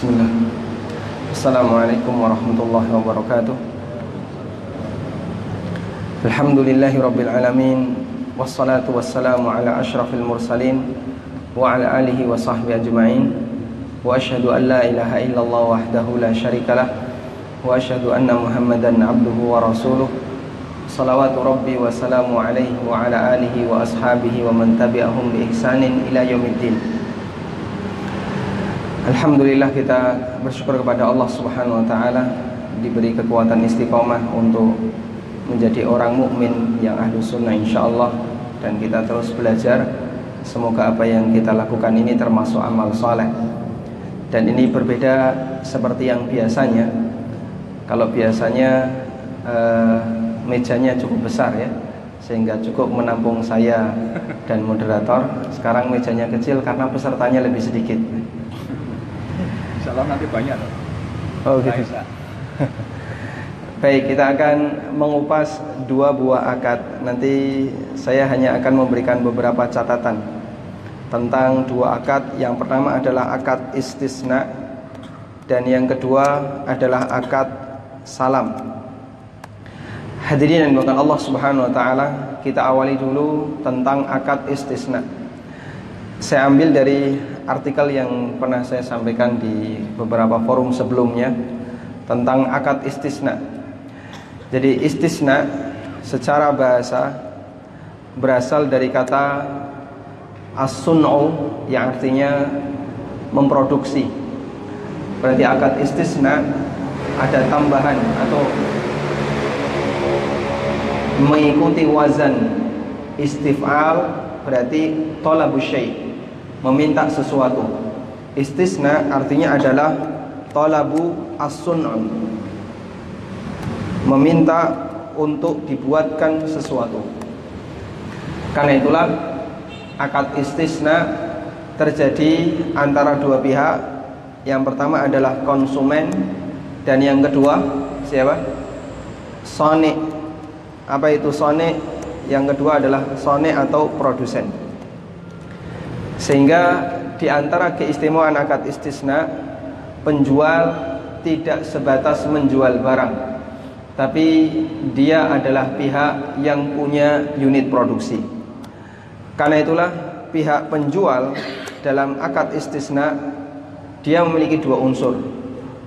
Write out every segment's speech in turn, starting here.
Bismillah. Assalamualaikum warahmatullahi wabarakatuh. Alhamdulillahi rabbil alamin. Wassalatu wassalamu ala ashrafil mursalin wa ala alihi wa sahbihi ajma'in. Wa ashhadu an la ilaha illallah wahdahu la syarikalah wa ashhadu anna Muhammadan abduhu wa rasuluh. Salawatu rabbi wa salamu alaihi wa ala alihi wa ashabihi wa man tabi'ahum bi ihsanin ila yaumiddin. Alhamdulillah, kita bersyukur kepada Allah Subhanahu wa taala diberi kekuatan istiqomah untuk menjadi orang mukmin yang ahlu sunnah insyaallah, dan kita terus belajar. Semoga apa yang kita lakukan ini termasuk amal soleh. Dan ini berbeda seperti yang biasanya. Kalau biasanya mejanya cukup besar ya, sehingga cukup menampung saya dan moderator. Sekarang mejanya kecil karena pesertanya lebih sedikit. Insyaallah nanti banyak. Oh gitu. Baik, kita akan mengupas dua buah akad. Nanti saya hanya akan memberikan beberapa catatan tentang dua akad. Yang pertama adalah akad istisna, dan yang kedua adalah akad salam. Hadirin yang dimuliakan Allah Subhanahu wa taala, kita awali dulu tentang akad istisna. Saya ambil dari artikel yang pernah saya sampaikan di beberapa forum sebelumnya tentang akad istisna. Jadi istisna secara bahasa berasal dari kata as-sun'u, yang artinya memproduksi. Berarti akad istisna ada tambahan atau mengikuti wazan istif'al, berarti talabus syai', meminta sesuatu. Istisna artinya adalah talabu as-sun'u, meminta untuk dibuatkan sesuatu. Karena itulah akad istisna terjadi antara dua pihak. Yang pertama adalah konsumen, dan yang kedua siapa? Soni. Apa itu soni? Yang kedua adalah soni atau produsen. Sehingga di antara keistimewaan akad istisna, penjual tidak sebatas menjual barang, tapi dia adalah pihak yang punya unit produksi. Karena itulah pihak penjual dalam akad istisna dia memiliki dua unsur.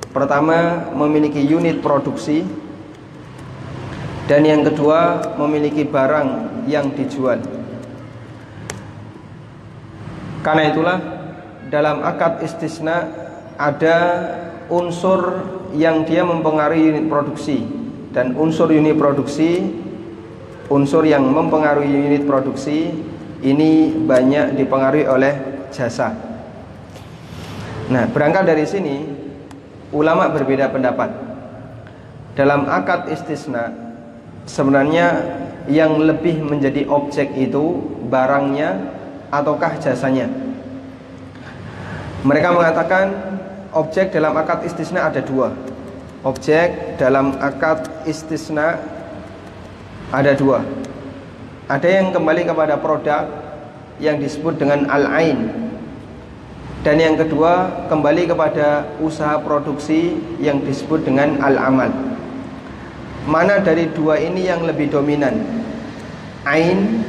Pertama, memiliki unit produksi, dan yang kedua memiliki barang yang dijual. Karena itulah dalam akad istisna ada unsur yang dia mempengaruhi unit produksi, dan unsur unit produksi, unsur yang mempengaruhi unit produksi ini banyak dipengaruhi oleh jasa. Nah, berangkat dari sini ulama berbeda pendapat. Dalam akad istisna sebenarnya yang lebih menjadi objek itu barangnya ataukah jasanya. Mereka mengatakan objek dalam akad istisna ada dua. Objek dalam akad istisna ada dua. Ada yang kembali kepada produk yang disebut dengan al-ain, dan yang kedua kembali kepada usaha produksi yang disebut dengan al-amal. Mana dari dua ini yang lebih dominan? Ain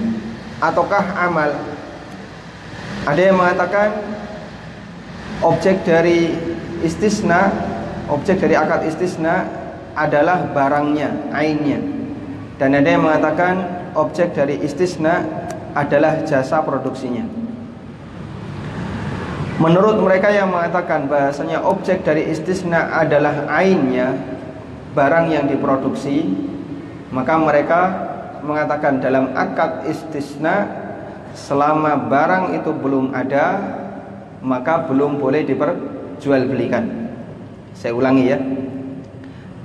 ataukah amal? Ada yang mengatakan objek dari istisna, objek dari akad istisna adalah barangnya, ainnya. Dan ada yang mengatakan objek dari istisna adalah jasa produksinya. Menurut mereka yang mengatakan bahasanya objek dari istisna adalah ainnya, barang yang diproduksi, maka mereka mengatakan dalam akad istisna selama barang itu belum ada, maka belum boleh diperjualbelikan. Saya ulangi ya.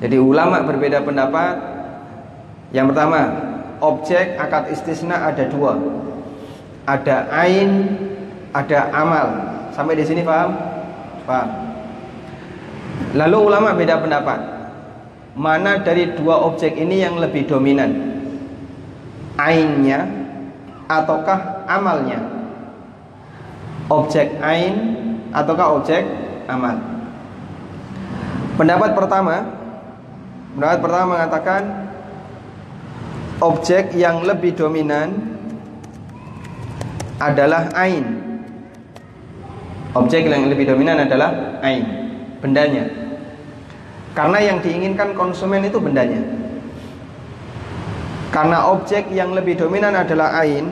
Jadi ulama berbeda pendapat. Yang pertama, objek akad istisna ada dua. Ada ain, ada amal. Sampai di sini paham? Paham. Lalu ulama beda pendapat. Mana dari dua objek ini yang lebih dominan? Ainnya ataukah amalnya? Objek ain ataukah objek amal? Pendapat pertama mengatakan objek yang lebih dominan adalah ain. Objek yang lebih dominan adalah ain, bendanya. Karena yang diinginkan konsumen itu bendanya. Karena objek yang lebih dominan adalah ain,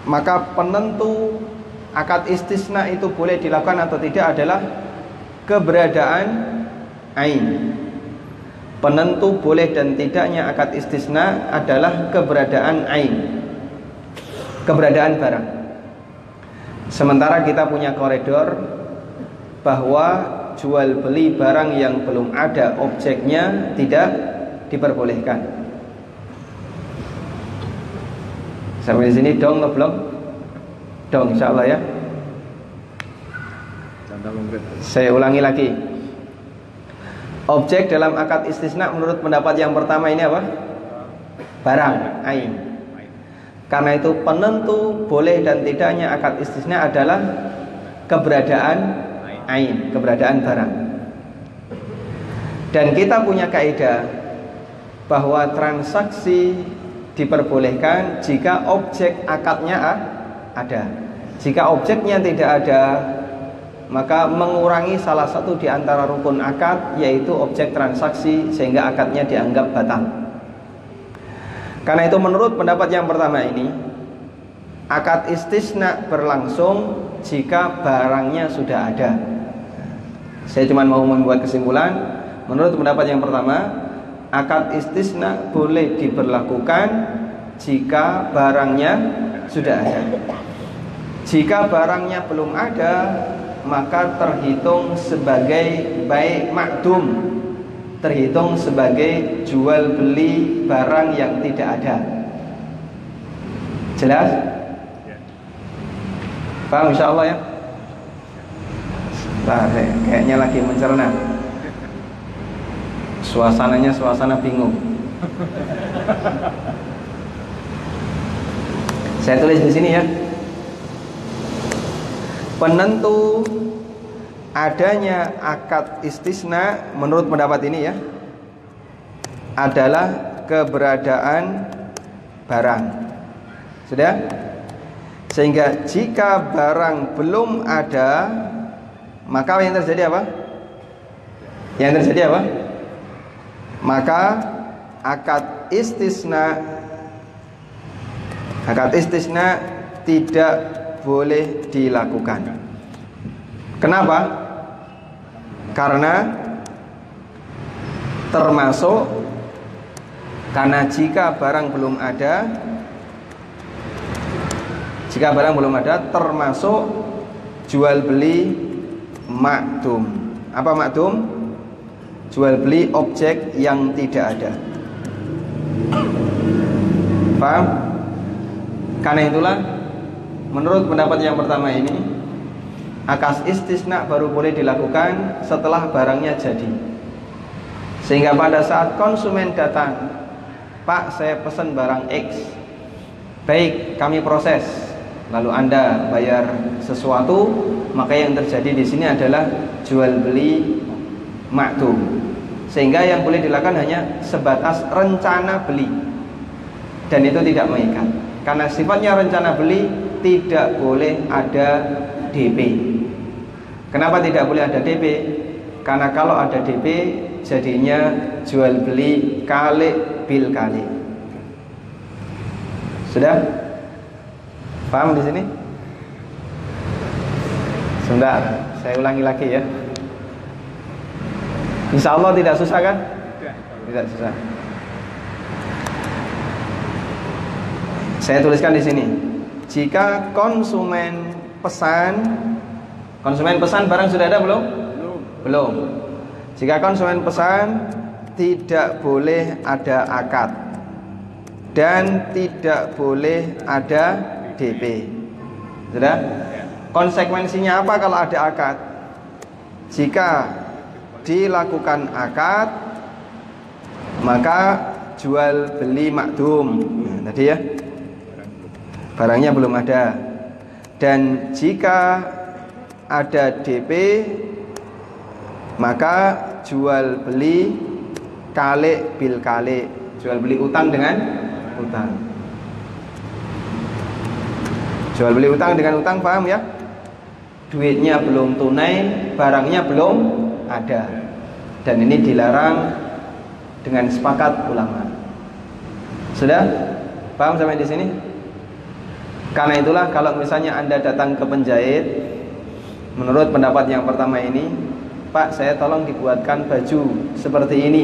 maka penentu akad istisna itu boleh dilakukan atau tidak adalah keberadaan ain. Penentu boleh dan tidaknya akad istisna adalah keberadaan ain, keberadaan barang. Sementara kita punya koridor bahwa jual beli barang yang belum ada objeknya tidak diperbolehkan. Sampai di sini dong atau belum? Dong, insyaallah ya. Saya ulangi lagi. Objek dalam akad istisna menurut pendapat yang pertama ini apa? Barang, ain. Karena itu penentu boleh dan tidaknya akad istisna adalah keberadaan ain, keberadaan barang. Dan kita punya kaidah bahwa transaksi diperbolehkan jika objek akadnya ada. Jika objeknya tidak ada, maka mengurangi salah satu di antara rukun akad, yaitu objek transaksi, sehingga akadnya dianggap batal. Karena itu menurut pendapat yang pertama ini, akad istisna berlangsung jika barangnya sudah ada. Saya cuma mau membuat kesimpulan. Menurut pendapat yang pertama, akad istisna boleh diberlakukan jika barangnya sudah ada. Jika barangnya belum ada, maka terhitung sebagai bai' ma'dum, terhitung sebagai jual beli barang yang tidak ada. Jelas? Paham insyaallah ya? Nah, kayaknya lagi mencerna. Suasananya suasana bingung. Saya tulis di sini ya. Penentu adanya akad istisna menurut pendapat ini ya adalah keberadaan barang. Sudah? Sehingga jika barang belum ada, maka yang terjadi apa? Yang terjadi apa? Maka akad istisna tidak boleh dilakukan. Kenapa? Karena jika barang belum ada, termasuk jual beli ma'dum. Apa ma'dum? Jual beli objek yang tidak ada. Paham? Karena itulah menurut pendapat yang pertama ini, akad istisna baru boleh dilakukan setelah barangnya jadi. Sehingga pada saat konsumen datang, Pak, saya pesan barang X. Baik, kami proses. Lalu Anda bayar sesuatu, maka yang terjadi di sini adalah jual beli ma'dum. Sehingga yang boleh dilakukan hanya sebatas rencana beli. Dan itu tidak mengikat. Karena sifatnya rencana beli, tidak boleh ada DP. Kenapa tidak boleh ada DP? Karena kalau ada DP, jadinya jual beli kali bil kali. Sudah? Paham di sini? Sebentar, saya ulangi lagi ya. Insya Allah tidak susah kan? Tidak susah. Saya tuliskan di sini. Jika konsumen pesan barang sudah ada belum? Belum. Jika konsumen pesan, tidak boleh ada akad dan tidak boleh ada DP. Sudah? Konsekuensinya apa kalau ada akad? Jika dilakukan akad, maka jual beli ma'dum. Nah, tadi ya, barangnya belum ada. Dan jika ada DP, maka jual beli kalik bil kalik, jual beli utang dengan utang. Jual beli utang dengan utang, paham ya? Duitnya belum tunai, barangnya belum ada, dan ini dilarang dengan sepakat ulama. Sudah paham sampai di sini? Karena itulah kalau misalnya Anda datang ke penjahit, menurut pendapat yang pertama ini, Pak, saya tolong dibuatkan baju seperti ini,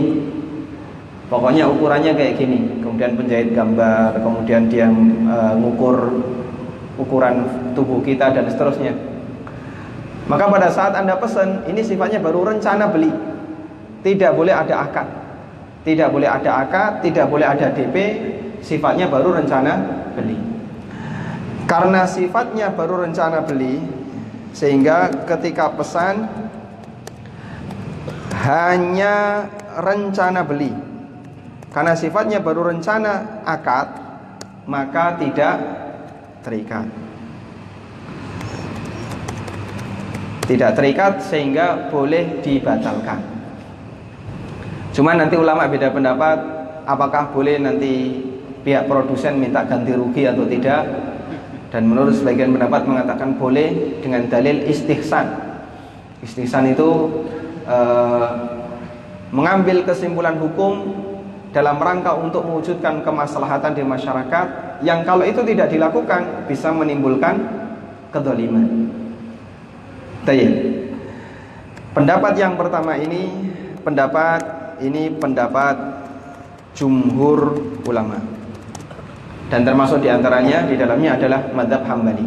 pokoknya ukurannya kayak gini. Kemudian penjahit gambar, kemudian dia ngukur ukuran tubuh kita dan seterusnya. Maka pada saat Anda pesan, ini sifatnya baru rencana beli, tidak boleh ada akad, tidak boleh ada akad, tidak boleh ada DP, sifatnya baru rencana beli. Karena sifatnya baru rencana beli, sehingga ketika pesan hanya rencana beli. Karena sifatnya baru rencana akad, maka tidak terikat. Tidak terikat sehingga boleh dibatalkan. Cuma nanti ulama beda pendapat, apakah boleh nanti pihak produsen minta ganti rugi atau tidak. Dan menurut sebagian pendapat mengatakan boleh dengan dalil istihsan. Istihsan itu mengambil kesimpulan hukum dalam rangka untuk mewujudkan kemaslahatan di masyarakat, yang kalau itu tidak dilakukan bisa menimbulkan kedzaliman. Baik. Pendapat yang pertama ini pendapat jumhur ulama. Dan termasuk diantaranya di dalamnya adalah mazhab Hambali.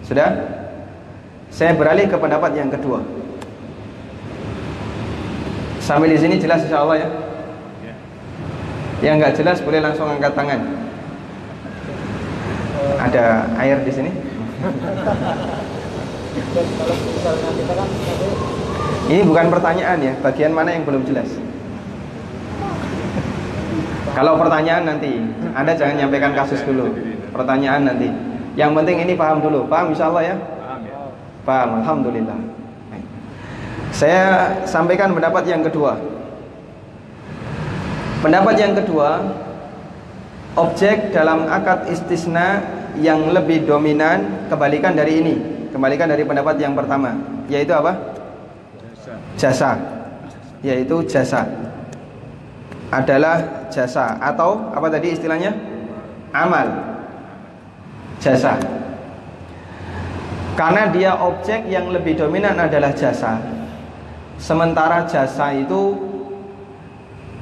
Sudah? Saya beralih ke pendapat yang kedua. Sampai di sini jelas insyaallah ya? Yang nggak jelas boleh langsung angkat tangan. Ada air di sini? Ini bukan pertanyaan ya, bagian mana yang belum jelas? Kalau pertanyaan nanti, Anda jangan nyampaikan kasus dulu. Pertanyaan nanti. Yang penting ini paham dulu. Paham insyaallah ya? Paham ya. Paham, alhamdulillah. Saya sampaikan pendapat yang kedua. Pendapat yang kedua, objek dalam akad istisna yang lebih dominan kebalikan dari ini. Kembalikan dari pendapat yang pertama, yaitu apa? Jasa. Yaitu jasa. Adalah jasa atau apa tadi istilahnya? Amal. Jasa. Karena dia objek yang lebih dominan adalah jasa. Sementara jasa itu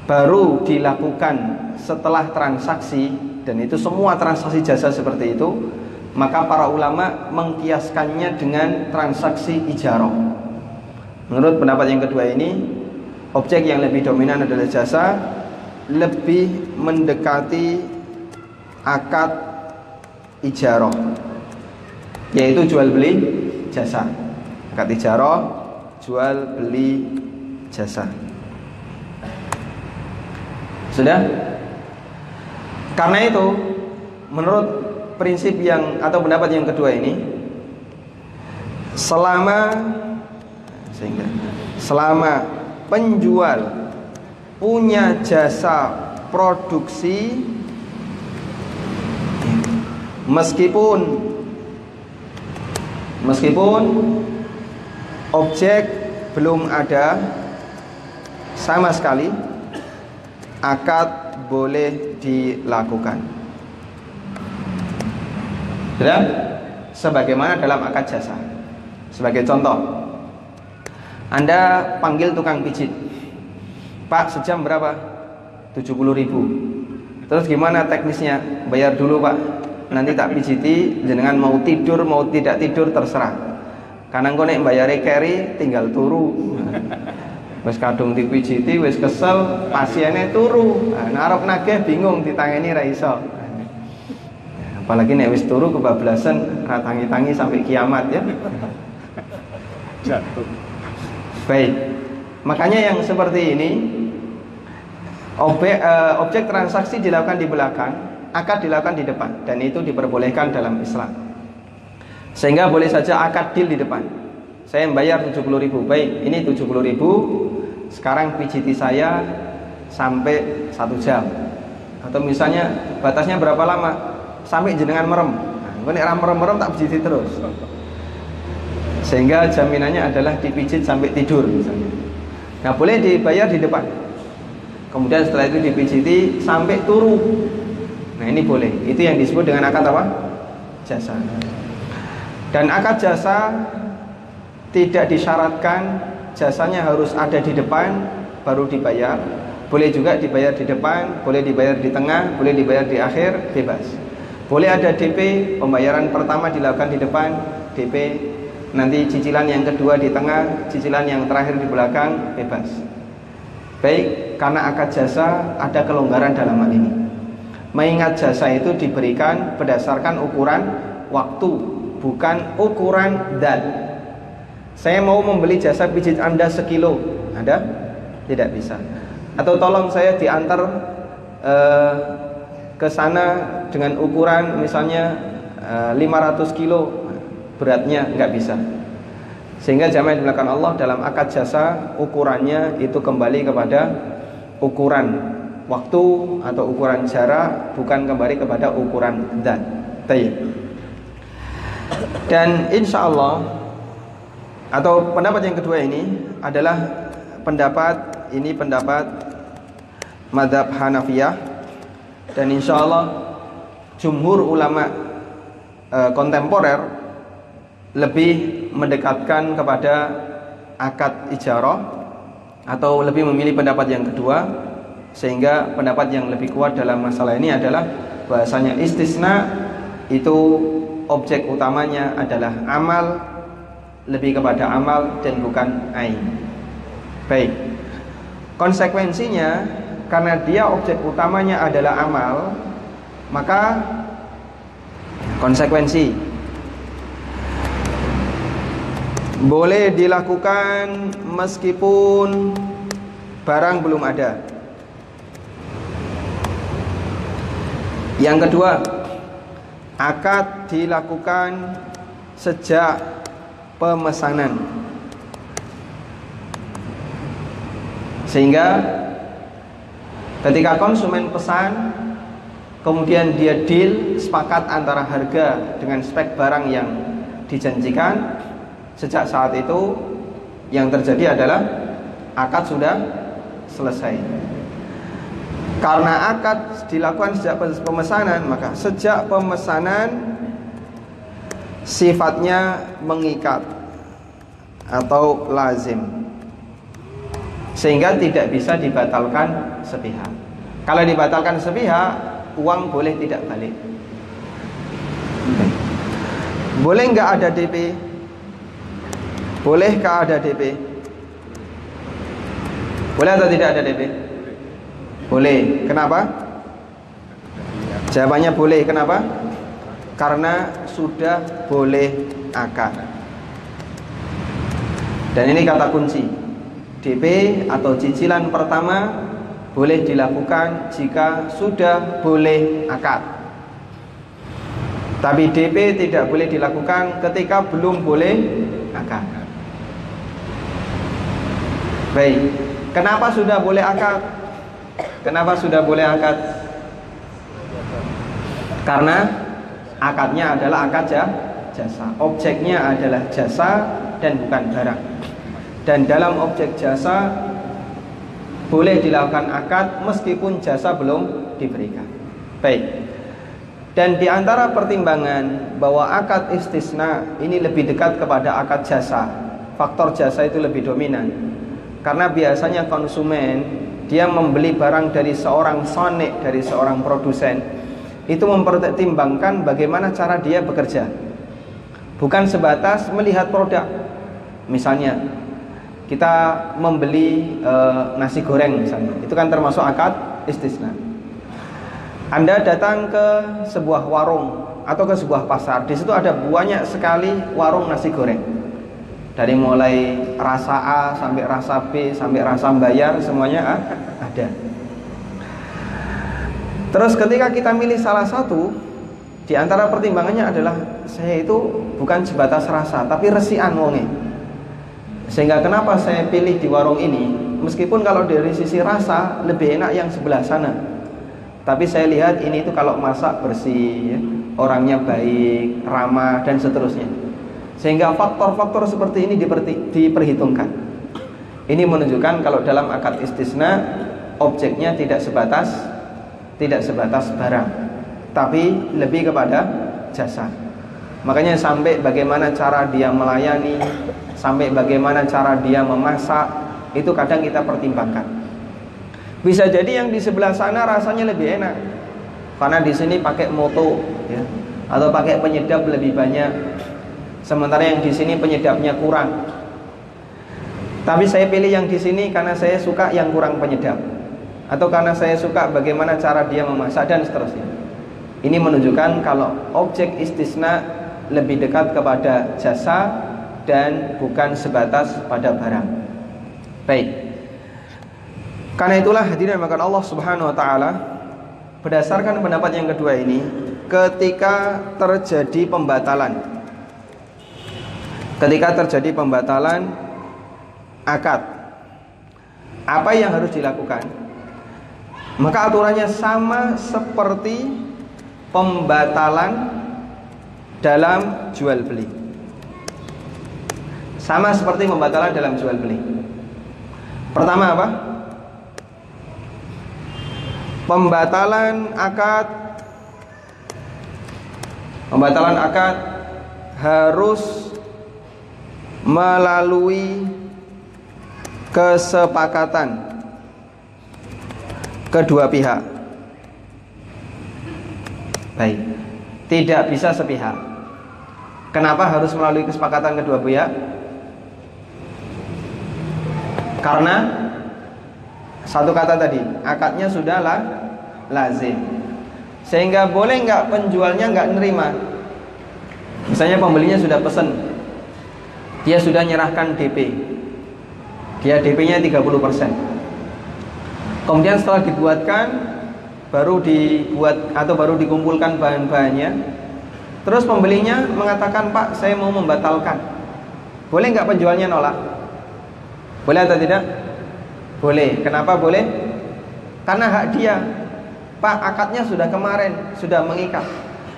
baru dilakukan setelah transaksi, dan itu semua transaksi jasa seperti itu, maka para ulama mengkiaskannya dengan transaksi ijarah. Menurut pendapat yang kedua ini, objek yang lebih dominan adalah jasa, lebih mendekati akad ijarah, yaitu jual beli jasa. Akad ijarah, jual beli jasa. Sudah? Karena itu, menurut prinsip yang atau pendapat yang kedua ini, selama penjual punya jasa produksi, meskipun objek belum ada sama sekali, akad boleh dilakukan. Sudah? Sebagaimana dalam akad jasa. Sebagai contoh, Anda panggil tukang pijit, Pak, sejam berapa? 70.000. Terus gimana teknisnya? Bayar dulu Pak, nanti tak pijiti, jenengan mau tidur mau tidak tidur terserah. Karena engko nek bayare carry tinggal turu. Wis kadung dipijiti wis kesel, pasiennya turu. Nah, arep nagih bingung ditangeni ra iso. Apalagi nek wis turu kebablasan ra tangi-tangi sampai kiamat ya. Jatuh. Baik. Makanya yang seperti ini, objek transaksi dilakukan di belakang, akad dilakukan di depan, dan itu diperbolehkan dalam Islam. Sehingga boleh saja akad deal di depan. Saya membayar 70.000, baik, ini 70.000, sekarang pijiti saya sampai 1 jam. Atau misalnya batasnya berapa lama? Sampai jenengan merem. Nah, nek merem-merem tak pijiti terus. Sehingga jaminannya adalah dipijit sampai tidur misalnya. Nah, boleh dibayar di depan. Kemudian setelah itu dipijiti sampai turu. Nah, ini boleh. Itu yang disebut dengan akad apa? Jasa. Dan akad jasa tidak disyaratkan jasanya harus ada di depan baru dibayar. Boleh juga dibayar di depan, boleh dibayar di tengah, boleh dibayar di akhir, bebas. Boleh ada DP, pembayaran pertama dilakukan di depan, DP, nanti cicilan yang kedua di tengah, cicilan yang terakhir di belakang, bebas. Baik, karena akad jasa ada kelonggaran dalam hal ini. Mengingat jasa itu diberikan berdasarkan ukuran waktu, bukan ukuran zat. Saya mau membeli jasa pijit Anda sekilo, ada? Tidak bisa. Atau tolong saya diantar ke sana dengan ukuran misalnya 500 kilo beratnya, nggak bisa. Sehingga jamaah yang dimuliakan Allah, dalam akad jasa ukurannya itu kembali kepada ukuran waktu atau ukuran jarak, bukan kembali kepada ukuran zat. Tayyib. Dan insya Allah, atau pendapat yang kedua ini adalah pendapat mazhab Hanafiyah, dan insya Allah jumhur ulama kontemporer lebih mendekatkan kepada akad ijarah atau lebih memilih pendapat yang kedua, sehingga pendapat yang lebih kuat dalam masalah ini adalah bahasanya istisna itu objek utamanya adalah amal, lebih kepada amal dan bukan ain. Baik, konsekuensinya karena dia objek utamanya adalah amal, maka konsekuensi boleh dilakukan meskipun barang belum ada. Yang kedua, akad dilakukan sejak pemesanan, sehingga ketika konsumen pesan, kemudian dia deal, sepakat antara harga dengan spek barang yang dijanjikan, sejak saat itu yang terjadi adalah akad sudah selesai. Karena akad dilakukan sejak pemesanan, maka sejak pemesanan sifatnya mengikat atau lazim, sehingga tidak bisa dibatalkan sepihak. Kalau dibatalkan sepihak, uang boleh tidak balik. Boleh nggak ada DP? Bolehkah ada DP? Boleh atau tidak ada DP? Boleh. Kenapa? Jawabannya boleh. Kenapa? Karena sudah boleh akad. Dan ini kata kunci. DP atau cicilan pertama boleh dilakukan jika sudah boleh akad. Tapi DP tidak boleh dilakukan ketika belum boleh akad. Baik, kenapa sudah boleh akad? Kenapa sudah boleh akad? Karena akadnya adalah akad jasa. Objeknya adalah jasa dan bukan barang. Dan dalam objek jasa boleh dilakukan akad meskipun jasa belum diberikan. Baik. Dan di antara pertimbangan bahwa akad istisna ini lebih dekat kepada akad jasa, faktor jasa itu lebih dominan. Karena biasanya konsumen dia membeli barang dari seorang sonik, dari seorang produsen, itu mempertimbangkan bagaimana cara dia bekerja, bukan sebatas melihat produk. Misalnya kita membeli nasi goreng misalnya, itu kan termasuk akad istisna. Anda datang ke sebuah warung atau ke sebuah pasar, di situ ada banyak sekali warung nasi goreng. Dari mulai rasa A sampai rasa B sampai rasa bayar, semuanya ada. Terus ketika kita milih salah satu, di antara pertimbangannya adalah saya itu bukan sebatas rasa, tapi resian wonge. Sehingga kenapa saya pilih di warung ini? Meskipun kalau dari sisi rasa lebih enak yang sebelah sana, tapi saya lihat ini itu kalau masak bersih ya, orangnya baik, ramah dan seterusnya. Sehingga faktor-faktor seperti ini diperhitungkan. Ini menunjukkan kalau dalam akad istisna objeknya tidak sebatas barang, tapi lebih kepada jasa. Makanya sampai bagaimana cara dia melayani, sampai bagaimana cara dia memasak, itu kadang kita pertimbangkan. Bisa jadi yang di sebelah sana rasanya lebih enak, karena di sini pakai moto ya, atau pakai penyedap lebih banyak, sementara yang di sini penyedapnya kurang. Tapi saya pilih yang di sini karena saya suka yang kurang penyedap, atau karena saya suka bagaimana cara dia memasak dan seterusnya. Ini menunjukkan kalau objek istisna lebih dekat kepada jasa dan bukan sebatas pada barang. Baik. Karena itulah hadirin maka Allah Subhanahu wa taala berdasarkan pendapat yang kedua ini, ketika terjadi pembatalan akad, apa yang harus dilakukan? Maka aturannya sama seperti pembatalan dalam jual beli. Sama seperti pembatalan dalam jual beli. Pertama apa? Pembatalan akad harus melalui kesepakatan kedua pihak. Baik, tidak bisa sepihak. Kenapa harus melalui kesepakatan kedua pihak? Karena satu kata tadi, akadnya sudah lazim. Sehingga boleh nggak penjualnya nggak nerima. Misalnya pembelinya sudah pesen, dia sudah nyerahkan DP, dia DP-nya 30%. Kemudian setelah baru dikumpulkan bahan-bahannya, terus pembelinya mengatakan, Pak, saya mau membatalkan. Boleh nggak penjualnya nolak? Boleh atau tidak? Boleh. Kenapa boleh? Karena hak dia. Pak, akadnya sudah kemarin, sudah mengikat.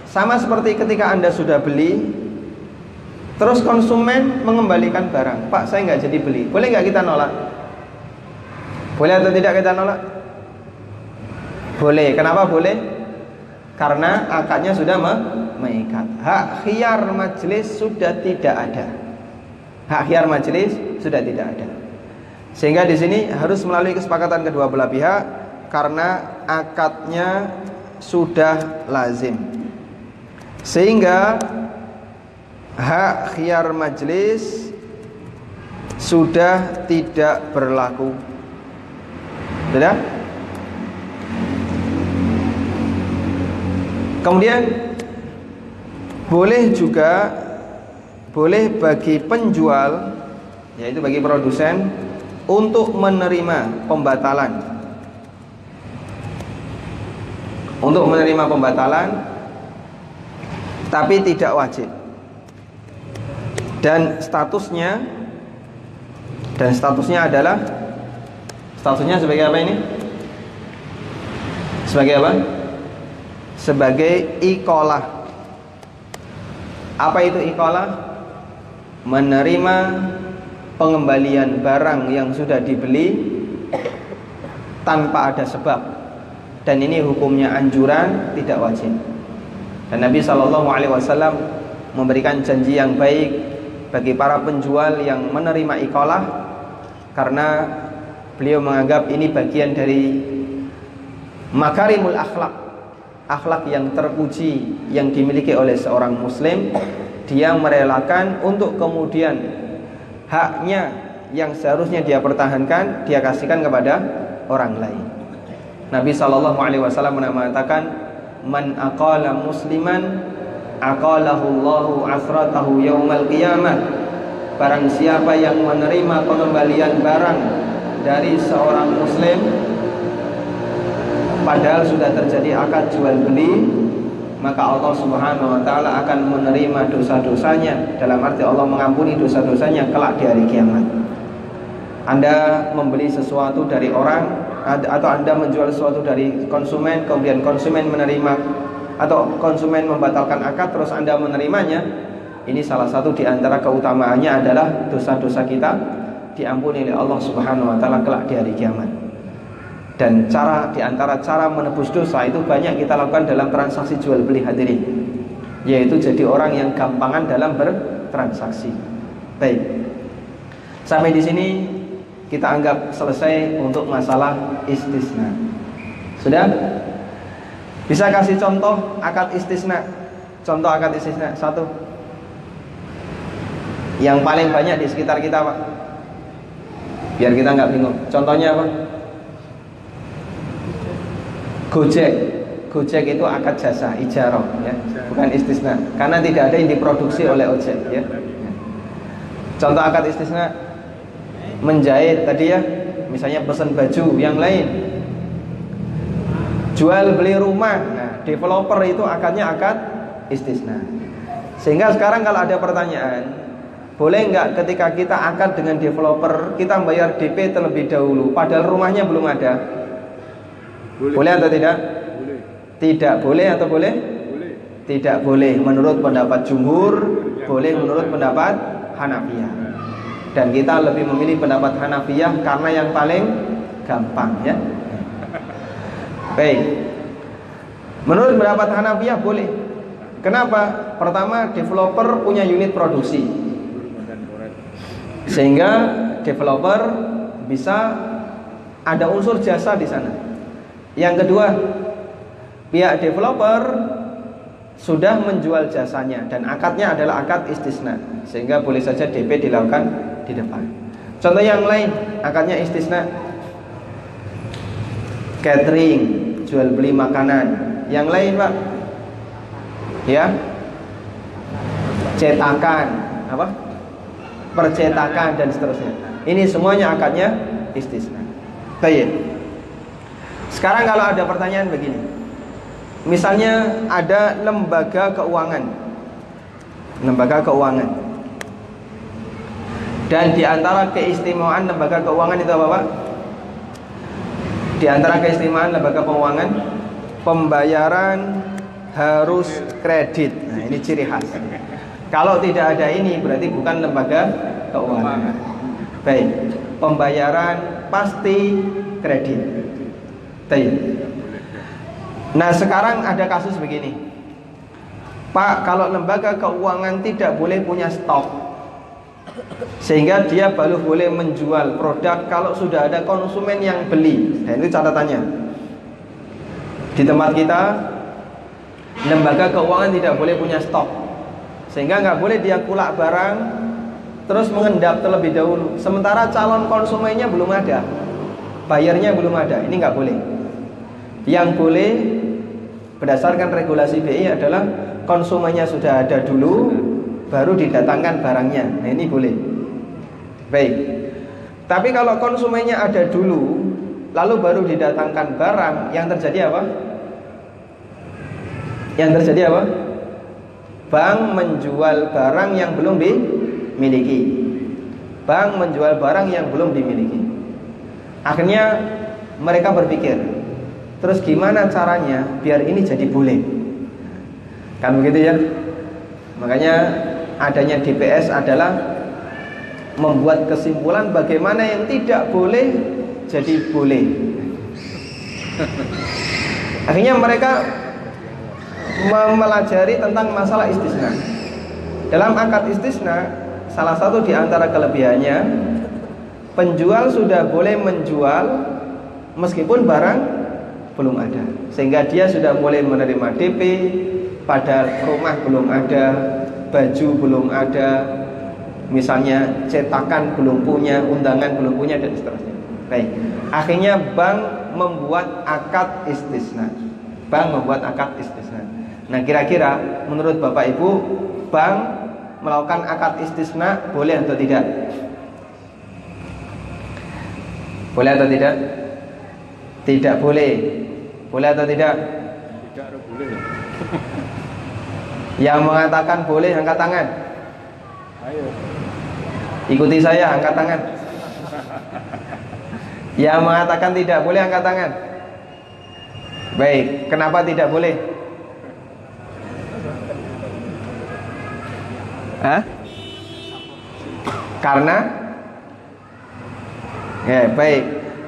Sama seperti ketika Anda sudah beli, terus konsumen mengembalikan barang. Pak, saya nggak jadi beli. Boleh nggak kita nolak? Boleh atau tidak kita nolak? Boleh. Kenapa boleh? Karena akadnya sudah mengikat. Hak khiyar majelis sudah tidak ada. Hak khiyar majelis sudah tidak ada. Sehingga di sini harus melalui kesepakatan kedua belah pihak karena akadnya sudah lazim. Sehingga hak khiyar majelis sudah tidak berlaku. Sudah? Kemudian boleh bagi penjual, yaitu bagi produsen, untuk menerima pembatalan, tapi tidak wajib. Dan statusnya adalah sebagai apa ini? Sebagai apa? Sebagai iqalah. Apa itu iqalah? Menerima pengembalian barang yang sudah dibeli tanpa ada sebab, dan ini hukumnya anjuran, tidak wajib. Dan Nabi SAW memberikan janji yang baik bagi para penjual yang menerima iqalah, karena beliau menganggap ini bagian dari makarimul akhlak yang terpuji yang dimiliki oleh seorang muslim. Dia merelakan untuk kemudian haknya yang seharusnya dia pertahankan, dia kasihkan kepada orang lain. Nabi SAW mengatakan, man aqala musliman aqalahullahu asratahu yaumal qiyamah. Barang siapa yang menerima pengembalian barang dari seorang muslim, padahal sudah terjadi akad jual beli, maka Allah Subhanahu wa taala akan menerima dosa-dosanya. Dalam arti Allah mengampuni dosa-dosanya kelak di hari kiamat. Anda membeli sesuatu dari orang atau Anda menjual sesuatu dari konsumen, kemudian konsumen menerima atau konsumen membatalkan akad terus Anda menerimanya, ini salah satu di antara keutamaannya adalah dosa-dosa kita diampuni oleh Allah Subhanahu wa taala kelak di hari kiamat. Dan di antara cara menebus dosa itu banyak kita lakukan dalam transaksi jual beli hadirin, yaitu jadi orang yang gampangan dalam bertransaksi. Baik. Sampai di sini kita anggap selesai untuk masalah istisna. Sudah? Bisa kasih contoh akad istisna? Contoh akad istisna satu. Yang paling banyak di sekitar kita, Pak. Biar kita nggak bingung. Contohnya apa? Gojek. Gojek itu akad jasa, ijarah, ya, bukan istisna. Karena tidak ada yang diproduksi oleh ojek, ya. Contoh akad istisna, menjahit tadi ya, misalnya pesan baju, yang lain. Jual beli rumah, nah, developer itu akadnya akad istisna. Sehingga sekarang kalau ada pertanyaan, boleh nggak ketika kita akad dengan developer kita bayar DP terlebih dahulu, padahal rumahnya belum ada? Boleh atau tidak? Boleh. Tidak boleh atau boleh? Boleh. Tidak boleh menurut pendapat jumhur, boleh menurut pendapat Hanafiyah. Dan kita lebih memilih pendapat Hanafiyah karena yang paling gampang, ya. Baik. Menurut pendapat Hanafiyah boleh. Kenapa? Pertama, developer punya unit produksi, sehingga developer bisa ada unsur jasa di sana. Yang kedua, pihak developer sudah menjual jasanya dan akadnya adalah akad istisna, sehingga boleh saja DP dilakukan di depan. Contoh yang lain, akadnya istisna, catering, jual beli makanan. Yang lain, Pak, ya, cetakan, apa? Percetakan dan seterusnya. Ini semuanya akadnya istisna. Baik. Sekarang kalau ada pertanyaan begini, misalnya ada lembaga keuangan, dan di antara keistimewaan lembaga keuangan itu apa, Pak? Di antara keistimewaan lembaga keuangan, pembayaran harus kredit. Nah, ini ciri khas. Kalau tidak ada ini berarti bukan lembaga keuangan. Baik, pembayaran pasti kredit. Baik. Nah, sekarang ada kasus begini, Pak, kalau lembaga keuangan tidak boleh punya stok, sehingga dia baru boleh menjual produk kalau sudah ada konsumen yang beli. Dan itu catatannya. Di tempat kita, lembaga keuangan tidak boleh punya stok, sehingga nggak boleh dia kulak barang terus mengendap terlebih dahulu, sementara calon konsumennya belum ada, bayarnya belum ada. Ini nggak boleh. Yang boleh berdasarkan regulasi BI adalah konsumennya sudah ada dulu, baru didatangkan barangnya. Nah, ini boleh. Baik. Tapi kalau konsumennya ada dulu, lalu baru didatangkan barang, yang terjadi apa? Yang terjadi apa? Bank menjual barang yang belum dimiliki. Bank menjual barang yang belum dimiliki. Akhirnya mereka berpikir, terus gimana caranya biar ini jadi boleh? Kan begitu ya. Makanya adanya DPS adalah membuat kesimpulan bagaimana yang tidak boleh jadi boleh. Akhirnya mereka mempelajari tentang masalah istisna. Dalam akad istisna, salah satu di antara kelebihannya, penjual sudah boleh menjual meskipun barang belum ada, sehingga dia sudah mulai menerima DP padahal rumah belum ada, baju belum ada, misalnya cetakan belum punya, undangan belum punya, dan seterusnya. Baik. Akhirnya bank membuat akad istisna. Nah, kira-kira menurut Bapak Ibu, bank melakukan akad istisna boleh atau tidak? Boleh atau tidak? Tidak boleh. Boleh atau tidak? Tidak boleh. Yang mengatakan boleh angkat tangan. Ayo. Ikuti saya, angkat tangan. Yang mengatakan tidak boleh angkat tangan. Baik, kenapa tidak boleh? Hah? Karena ya, baik.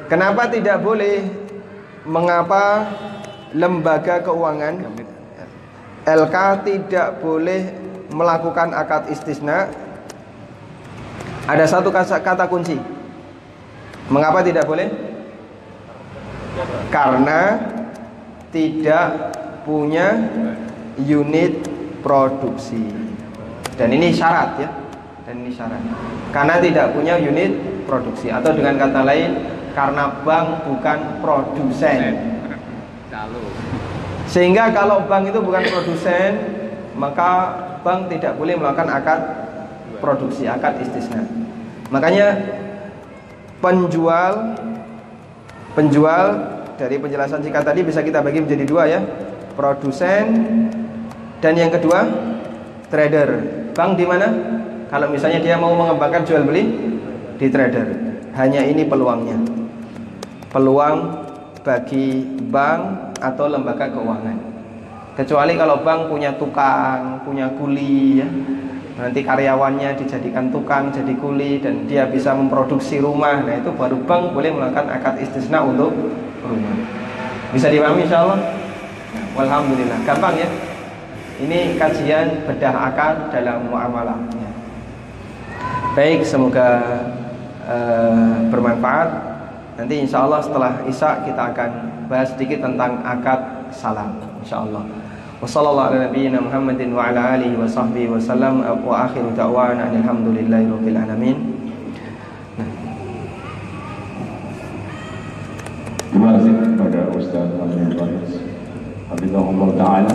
Kenapa tidak boleh? Mengapa lembaga keuangan LK tidak boleh melakukan akad istisna? Ada satu kata kunci. Mengapa tidak boleh? Karena tidak punya unit produksi. Dan ini syarat ya. Dan ini syarat. Karena tidak punya unit produksi, atau dengan kata lain, karena bank bukan produsen. Sehingga kalau bank itu bukan produsen, maka bank tidak boleh melakukan akad produksi, akad istisna. Makanya penjual dari penjelasan singkat tadi bisa kita bagi menjadi dua ya. Produsen dan yang kedua trader. Bank di mana? Kalau misalnya dia mau mengembangkan jual beli di trader. Hanya ini peluangnya. Peluang bagi bank atau lembaga keuangan. Kecuali kalau bank punya tukang, punya kuli ya. Nanti karyawannya dijadikan tukang, jadi kuli, dan dia bisa memproduksi rumah. Nah itu baru bank boleh melakukan akad istisna untuk rumah. Bisa dipahami insyaallah? Alhamdulillah, gampang ya. Ini kajian bedah akad dalam muamalah ya. Baik, semoga bermanfaat. Nanti insyaallah setelah Isya kita akan bahas sedikit tentang akad salam insyaallah. Wassallallahu ala nabiyyina Muhammadin wa ala alihi wa sahbihi wa sallam, wa akhiru da'wana alhamdulillahi rabbil alamin. Terima kasih kepada Ustaz Abdul Hafiz Hafizahullah Ta'ala